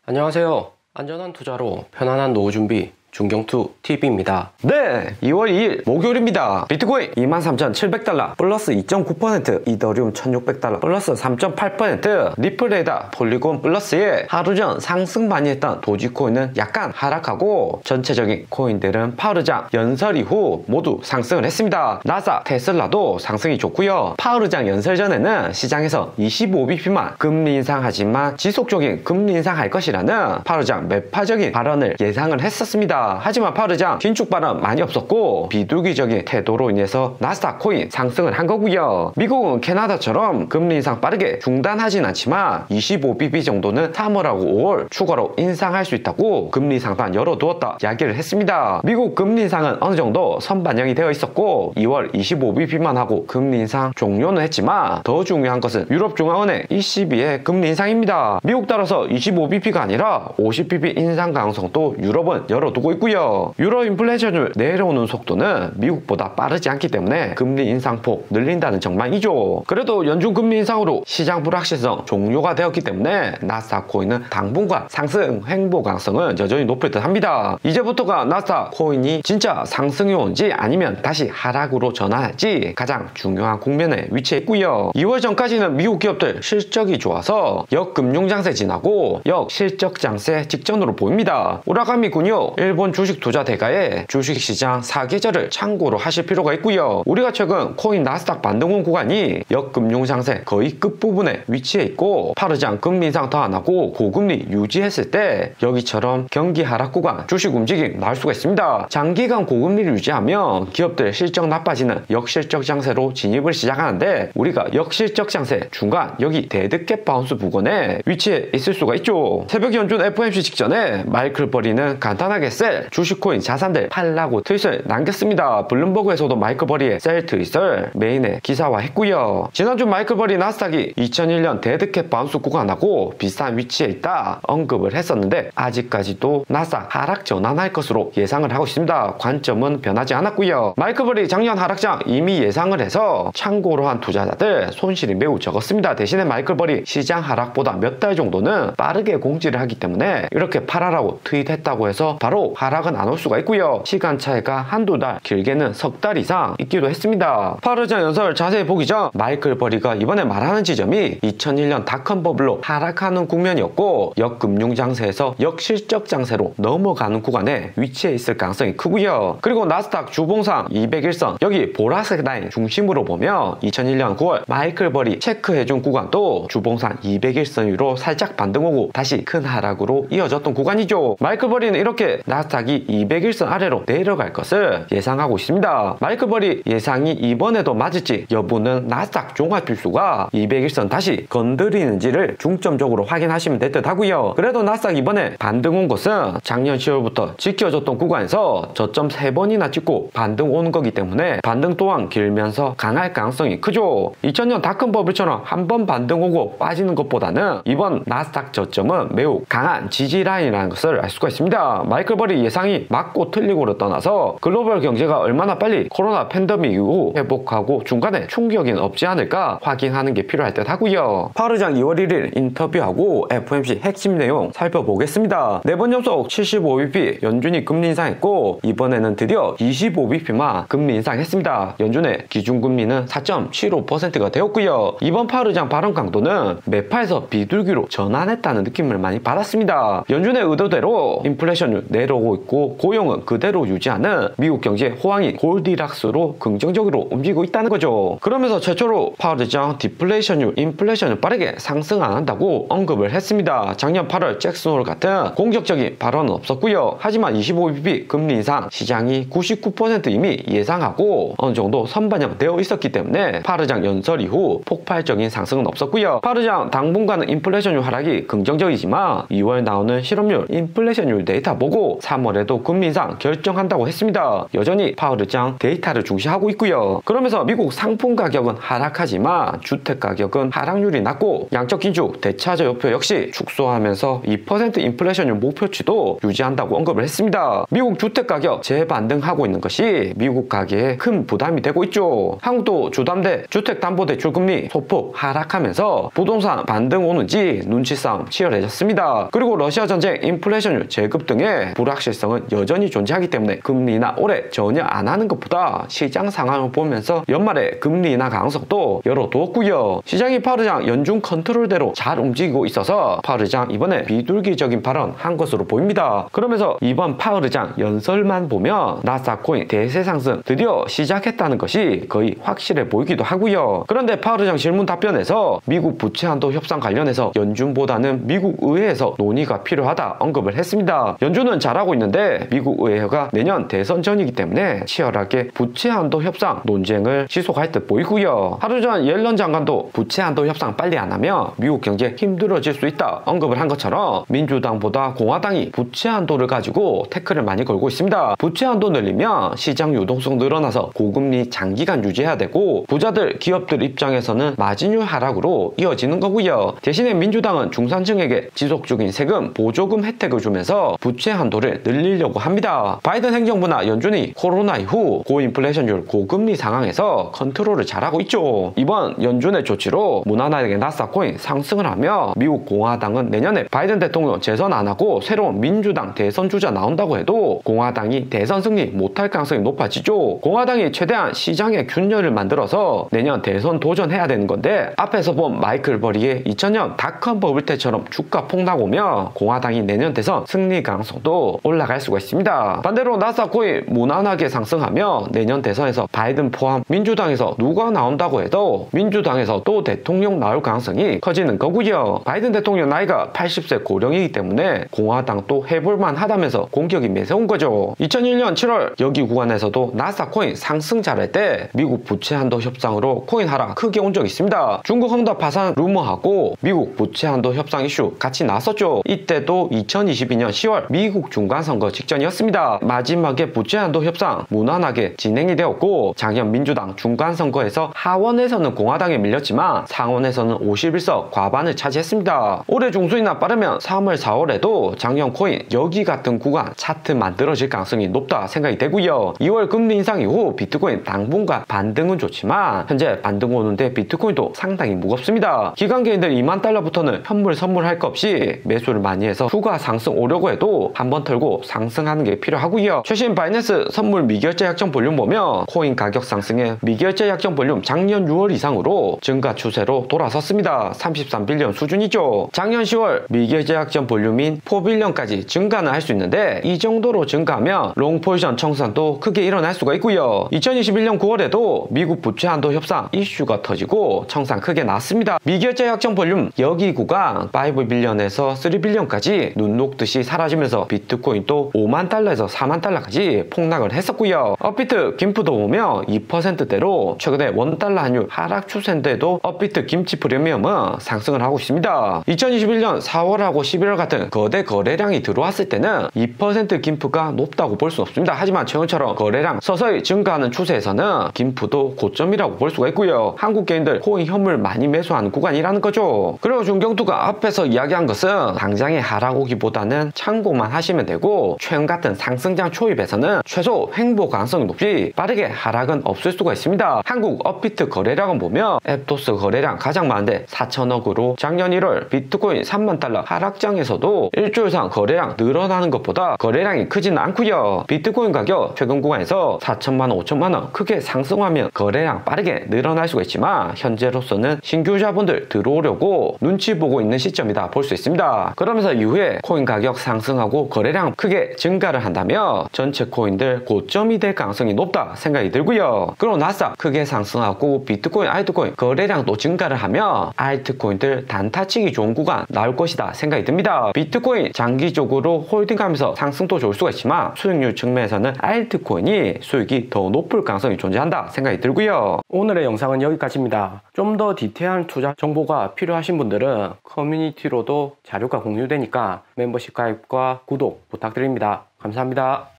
안녕하세요. 안전한 투자로 편안한 노후 준비 중경투TV입니다. 네, 2월 2일 목요일입니다. 비트코인 23,700달러 플러스 2.9%, 이더리움 1,600달러 플러스 3.8%, 리플레이다 폴리곤 플러스에 하루 전 상승 많이 했던 도지코인은 약간 하락하고 전체적인 코인들은 파르장 연설 이후 모두 상승을 했습니다. 나스닥, 테슬라도 상승이 좋고요. 파르장 연설 전에는 시장에서 25bp만 금리 인상하지만 지속적인 금리 인상할 것이라는 파르장 매파적인 발언을 예상을 했었습니다. 하지만 파르장 긴축 발언 많이 없었고 비둘기적인 태도로 인해서 나스닥 코인 상승을 한 거고요. 미국은 캐나다처럼 금리 인상 빠르게 중단하진 않지만 25bp 정도는 3월하고 5월 추가로 인상할 수 있다고 금리 상단 열어두었다 이야기를 했습니다. 미국 금리 인상은 어느 정도 선반영이 되어 있었고 2월 25bp만 하고 금리 인상 종료는 했지만 더 중요한 것은 유럽중앙은행 ECB의 금리 인상입니다. 미국 따라서 25bp가 아니라 50bp 인상 가능성도 유럽은 열어두고 있고요. 유로 인플레이션율 내려오는 속도는 미국보다 빠르지 않기 때문에 금리 인상폭 늘린다는 전망이죠. 그래도 연준 금리 인상으로 시장 불확실성 종료가 되었기 때문에 나스닥 코인은 당분간 상승 횡보 가능성은 여전히 높을 듯 합니다. 이제부터가 나스닥 코인이 진짜 상승이 온지 아니면 다시 하락으로 전환할지 가장 중요한 국면에 위치해 있고요. 2월 전까지는 미국 기업들 실적이 좋아서 역금융장세 지나고 역실적장세 직전으로 보입니다. 우라가미군요, 일본 주식 투자 대가의 주식시장 사계절을 참고로 하실 필요가 있고요. 우리가 최근 코인 나스닥 반등원 구간이 역금융장세 거의 끝부분에 위치해 있고 파르장 금리 인상 더 안 하고 고금리 유지했을 때 여기처럼 경기 하락 구간 주식 움직임 나올 수가 있습니다. 장기간 고금리를 유지하면 기업들 실적 나빠지는 역실적 장세로 진입을 시작하는데 우리가 역실적 장세 중간 여기 데드캣 바운스 부근에 위치해 있을 수가 있죠. 새벽 연준 FOMC 직전에 마이클 버리는 간단하게 셀 주식코인 자산들 팔라고 트윗을 남겼습니다. 블룸버그에서도 마이클 버리의 셀 트윗을 메인에 기사화했고요. 지난주 마이클 버리 나스닥이 2001년 데드캣 바운스 구간하고 비슷한 위치에 있다 언급을 했었는데 아직까지도 나스닥 하락 전환할 것으로 예상을 하고 있습니다. 관점은 변하지 않았고요. 마이클 버리 작년 하락장 이미 예상을 해서 참고로 한 투자자들 손실이 매우 적었습니다. 대신에 마이클 버리 시장 하락보다 몇 달 정도는 빠르게 공지를 하기 때문에 이렇게 팔아라고 트윗했다고 해서 바로 하락은 안 올 수가 있고요. 시간 차이가 한두 달, 길게는 석 달 이상 있기도 했습니다. 파르장 연설 자세히 보기 전 마이클 버리가 이번에 말하는 지점이 2001년 닷컴 버블로 하락하는 국면이었고 역금융장세에서 역실적 장세로 넘어가는 구간에 위치해 있을 가능성이 크고요. 그리고 나스닥 주봉상 201선 여기 보라색 라인 중심으로 보면 2001년 9월 마이클 버리 체크해준 구간도 주봉상 201선 위로 살짝 반등 오고 다시 큰 하락으로 이어졌던 구간이죠. 마이클 버리는 이렇게 나스닥이 201선 아래로 내려갈 것을 예상하고 있습니다. 마이클 버리 예상이 이번에도 맞을지 여부는 나스닥 종합지수가 201선 다시 건드리는지를 중점적으로 확인하시면 될 듯 하고요. 그래도 나스닥 이번에 반등 온 것은 작년 10월부터 지켜졌던 구간에서 저점 3번이나 찍고 반등 오는 거기 때문에 반등 또한 길면서 강할 가능성이 크죠. 2000년 닷컴 버블처럼 한 번 반등 오고 빠지는 것보다는 이번 나스닥 저점은 매우 강한 지지 라인이라는 것을 알 수가 있습니다. 마이클 버리 예상이 맞고 틀리고를 떠나서 글로벌 경제가 얼마나 빨리 코로나 팬데믹 이후 회복하고 중간에 충격이 없지 않을까 확인하는 게 필요할 듯 하고요. 파르장 2월 1일 인터뷰하고 FOMC 핵심 내용 살펴보겠습니다. 4번 연속 75bp 연준이 금리 인상했고 이번에는 드디어 25bp만 금리 인상했습니다. 연준의 기준금리는 4.75%가 되었고요. 이번 파르장 발언 강도는 매파에서 비둘기로 전환했다는 느낌을 많이 받았습니다. 연준의 의도대로 인플레이션율 내려오고 있고 고용은 그대로 유지하는 미국 경제 호황이 골디락스로 긍정적으로 움직이고 있다는 거죠. 그러면서 최초로 파르장 디플레이션율, 인플레이션을 빠르게 상승 안 한다고 언급을 했습니다. 작년 8월 잭슨홀 같은 공격적인 발언은 없었고요. 하지만 25bp 금리 인상 시장이 99% 이미 예상하고 어느 정도 선반영되어 있었기 때문에 파르장 연설 이후 폭발적인 상승은 없었고요. 파르장 당분간은 인플레이션율 하락이 긍정적이지만 2월 나오는 실업률, 인플레이션율 데이터 보고 3월에도 금리 인상 결정한다고 했습니다. 여전히 파월의장 데이터를 중시하고 있고요. 그러면서 미국 상품 가격은 하락하지만 주택 가격은 하락률이 낮고 양적 긴축 대차저 요표 역시 축소하면서 2% 인플레이션율 목표치도 유지한다고 언급을 했습니다. 미국 주택 가격 재반등하고 있는 것이 미국 가계에 큰 부담이 되고 있죠. 한국도 주담대 주택담보대출 금리 소폭 하락하면서 부동산 반등 오는지 눈치 싸움 치열해졌습니다. 그리고 러시아 전쟁, 인플레이션율 제급 등의 불확실성은 여전히 존재하기 때문에 금리 인하 올해 전혀 안 하는 것보다 시장 상황을 보면서 연말에 금리 인하 가능성도 열어두었고요. 시장이 파월 의장 연준 컨트롤대로 잘 움직이고 있어서 파월 의장 이번에 비둘기적인 발언 한 것으로 보입니다. 그러면서 이번 파월 의장 연설만 보면 나스닥 코인 대세 상승 드디어 시작했다는 것이 거의 확실해 보이기도 하고요. 그런데 파월 의장 질문 답변에서 미국 부채 한도 협상 관련해서 연준보다는 미국 의회에서 논의가 필요하다 언급을 했습니다. 연준은 잘하고 있는데 미국 의회가 내년 대선 전이기 때문에 치열하게 부채 한도 협상 논쟁을 지속할 듯 보이고요. 하루 전 옐런 장관도 부채 한도 협상 빨리 안 하면 미국 경제 힘들어질 수 있다 언급을 한 것처럼 민주당보다 공화당이 부채 한도를 가지고 태클을 많이 걸고 있습니다. 부채 한도 늘리면 시장 유동성 늘어나서 고금리 장기간 유지해야 되고 부자들 기업들 입장에서는 마진율 하락으로 이어지는 거고요. 대신에 민주당은 중산층에게 지속적인 세금 보조금 혜택을 주면서 부채 한도를 늘리려고 합니다. 바이든 행정부나 연준이 코로나 이후 고인플레이션율 고금리 상황에서 컨트롤을 잘하고 있죠. 이번 연준의 조치로 무난하게 나스닥 코인 상승을 하며 미국 공화당은 내년에 바이든 대통령 재선 안 하고 새로운 민주당 대선 주자 나온다고 해도 공화당이 대선 승리 못할 가능성이 높아지죠. 공화당이 최대한 시장의 균열을 만들어서 내년 대선 도전해야 되는 건데 앞에서 본 마이클 버리의 2000년 닷컴 버블 때처럼 주가 폭락 오면 공화당이 내년 대선 승리 가능성도 올라갈 수가 있습니다. 반대로 나스닥 코인 무난하게 상승하며 내년 대선에서 바이든 포함 민주당에서 누가 나온다고 해도 민주당에서 또 대통령 나올 가능성이 커지는 거고요. 바이든 대통령 나이가 80세 고령이기 때문에 공화당도 해볼만 하다면서 공격이 매서운 거죠. 2001년 7월 여기 구간에서도 나스닥 코인 상승 잘할 때 미국 부채 한도 협상으로 코인 하락 크게 온 적이 있습니다. 중국 헝다 파산 루머하고 미국 부채 한도 협상 이슈 같이 나왔었죠. 이때도 2022년 10월 미국 중간선거 직전이었습니다. 마지막에 부채 한도 협상 무난하게 진행이 되었고 작년 민주당 중간선거에서 하원에서는 공화당에 밀렸지만 상원에서는 51석 과반을 차지했습니다. 올해 중순이나 빠르면 3월 4월에도 작년 코인 여기 같은 구간 차트 만들어질 가능성이 높다 생각이 되고요. 2월 금리 인상 이후 비트코인 당분간 반등은 좋지만 현재 반등 오는데 비트코인도 상당히 무겁습니다. 기관개인들 2만 달러부터는 현물 선물할 것 없이 매수를 많이 해서 추가 상승 오려고 해도 한번 털고 상승하는 게 필요하고요. 최신 바이낸스 선물 미결제 약정 볼륨 보면 코인 가격 상승에 미결제 약정 볼륨 작년 6월 이상으로 증가 추세로 돌아섰습니다. 33빌리언 수준이죠. 작년 10월 미결제 약정 볼륨인 4빌리언까지 증가는 할 수 있는데 이 정도로 증가하면 롱 포지션 청산도 크게 일어날 수가 있고요. 2021년 9월에도 미국 부채 한도 협상 이슈가 터지고 청산 크게 났습니다. 미결제 약정 볼륨 여기 구간 5빌리언에서 3빌리언까지 눈 녹듯이 사라지면서 비트코인도 5만 달러에서 4만 달러까지 폭락을 했었고요. 업비트 김프도 보면 2%대로 최근에 원달러 환율 하락 추세인데도 업비트 김치 프리미엄은 상승을 하고 있습니다. 2021년 4월하고 11월 같은 거대 거래량이 들어왔을 때는 2% 김프가 높다고 볼 수 없습니다. 하지만 최근처럼 거래량 서서히 증가하는 추세에서는 김프도 고점이라고 볼 수가 있고요. 한국 개인들 코인 현물 많이 매수하는 구간이라는 거죠. 그리고 중경투가 앞에서 이야기한 것은 당장의 하락 오기보다는 참고만 하시면 되고 최근 같은 상승장 초입에서는 최소 횡보 가능성이 높지 빠르게 하락은 없을 수가 있습니다. 한국 업비트 거래량은 보면 앱토스 거래량 가장 많은데 4천억으로 작년 1월 비트코인 3만 달러 하락장에서도 일주일상 거래량 늘어나는 것보다 거래량이 크지는 않고요. 비트코인 가격 최근 구간에서 4천만원, 5천만원 크게 상승하면 거래량 빠르게 늘어날 수가 있지만 현재로서는 신규자분들 들어오려고 눈치 보고 있는 시점이다 볼 수 있습니다. 그러면서 이후에 코인 가격 상승하고 거래량 크게 증가를 한다면 전체 코인들 고점이 될 가능성이 높다 생각이 들고요. 그리고 나스닥 크게 상승하고 비트코인, 알트코인 거래량도 증가를 하면 알트코인들 단타치기 좋은 구간 나올 것이다 생각이 듭니다. 비트코인 장기적으로 홀딩하면서 상승도 좋을 수가 있지만 수익률 측면에서는 알트코인이 수익이 더 높을 가능성이 존재한다 생각이 들고요. 오늘의 영상은 여기까지입니다. 좀 더 디테일한 투자 정보가 필요하신 분들은 커뮤니티로도 자료가 공유되니까 멤버십 가입과 구독 부탁드립니다. 감사합니다.